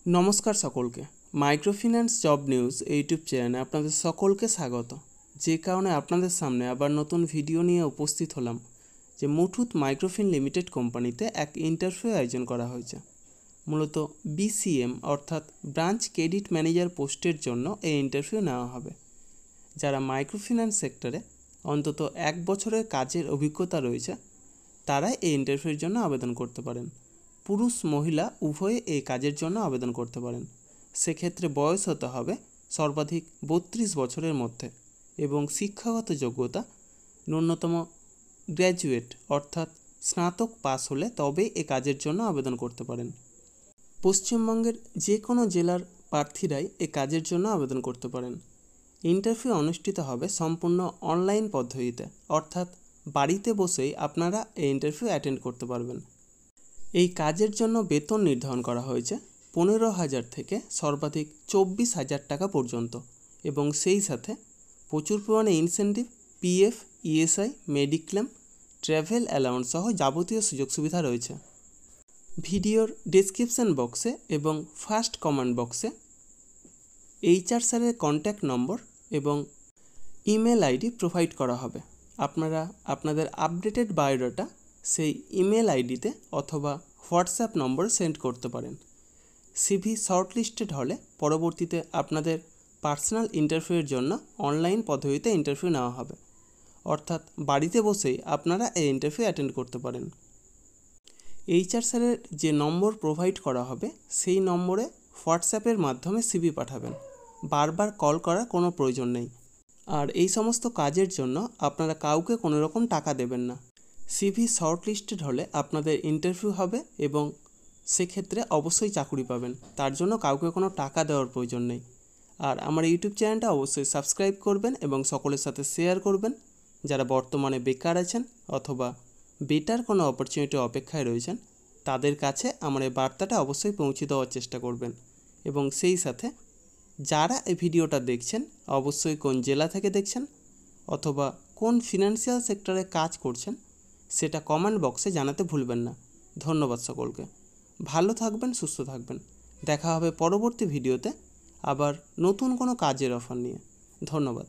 নমস্কার সকলকে। Microfinance job news YouTube চ্যানেলে আপনাদের সকলকে স্বাগত। যে কারণে আপনাদের সামনে আবার নতুন ভিডিও নিয়ে উপস্থিত হলাম যে মুথুট মাইক্রোফিন লিমিটেড কোম্পানিতে এক ইন্টারভিউ আয়োজন করা হয়েছে। মূলত বিসিএম অর্থাৎ ব্রাঞ্চ ক্রেডিট ম্যানেজার পোস্টের জন্য এই ইন্টারভিউ নেওয়া হবে। যারা মাইক্রোফিন্যান্স সেক্টরে অন্তত 1 বছরের কাজের অভিজ্ঞতা রয়েছে তারাই এই ইন্টারভিউর জন্য আবেদন করতে পারেন। পুরুষ মহিলা উভয়ে এই কাজের জন্য আবেদন করতে পারেন। সেক্ষেত্রে বয়স হতে হবে সর্বাধিক 32 বছরের মধ্যে এবং শিক্ষাগত যোগ্যতা ন্যূনতম গ্র্যাজুয়েট অর্থাৎ স্নাতক পাস হলে তবেই এই কাজের জন্য আবেদন করতে পারেন। পশ্চিমবঙ্গের যে কোনো জেলার প্রার্থীরাই এই কাজের জন্য আবেদন করতে পারেন। ইন্টারভিউ অনুষ্ঠিত হবে সম্পূর্ণ অনলাইন পদ্ধতিতে, অর্থাৎ বাড়িতে বসেই আপনারা এই ইন্টারভিউ অ্যাটেন্ড করতে পারবেন। এই কাজের জন্য বেতন নির্ধারণ করা হয়েছে 15,000 থেকে সর্বাধিক 24,000 টাকা পর্যন্ত এবং সেই সাথে প্রচুর পরিমাণে incentive, PF, ESI, mediclaim, travel allowance সহ যাবতীয় সুযোগ সুবিধা রয়েছে। ভিডিওর ডেসক্রিপশন বক্সে এবং ফার্স্ট কমেন্ট বক্সে এইচআর স্যারের কন্ট্যাক্ট নম্বর এবং ইমেল আইডি প্রোভাইড করা হবে। আপনারা আপনাদের আপডেটেড বায়োডাটা সেই ইমেল আইডিতে অথবা হোয়াটসঅ্যাপ নম্বরে সেন্ড করতে পারেন। সিভি শর্টলিস্টেড হলে পরবর্তীতে আপনাদের পার্সোনাল ইন্টারভিউয়ের জন্য অনলাইন পদ্ধতিতে ইন্টারভিউ নেওয়া হবে, অর্থাৎ বাড়িতে বসেই আপনারা এই ইন্টারভিউ অ্যাটেন্ড করতে পারেন। এইচআর স্যারের যে নম্বর প্রোভাইড করা হবে সেই নম্বরে হোয়াটসঅ্যাপের মাধ্যমে সিভি পাঠাবেন। বারবার কল করার কোনো প্রয়োজন নেই। আর এই সমস্ত কাজের জন্য আপনারা কাউকে কোনো রকম টাকা দেবেন না। সিভি শর্টলিস্টেড হলে আপনাদের ইন্টারভিউ হবে এবং সেক্ষেত্রে অবশ্যই চাকরি পাবেন। তার জন্য কাউকে কোনো টাকা দেওয়ার প্রয়োজন নেই। আর আমার ইউটিউব চ্যানেলটা অবশ্যই সাবস্ক্রাইব করবেন এবং সকলের সাথে শেয়ার করবেন। যারা বর্তমানে বেকার আছেন অথবা বেটার কোনো অপরচুনিটি অপেক্ষায় রয়েছেন তাদের কাছে আমার এই বার্তাটা অবশ্যই পৌঁছে দেওয়ার চেষ্টা করবেন। এবং সেই সাথে যারা এই ভিডিওটা দেখছেন অবশ্যই কোন জেলা থেকে দেখছেন অথবা কোন ফিনান্সিয়াল সেক্টরে কাজ করছেন সেটা কমেন্ট বক্সে জানাতে ভুলবেন না। ধন্যবাদ সকলকে। ভালো থাকবেন, সুস্থ থাকবেন। দেখা হবে পরবর্তী ভিডিওতে আবার নতুন কোনো কাজের অফার নিয়ে। ধন্যবাদ।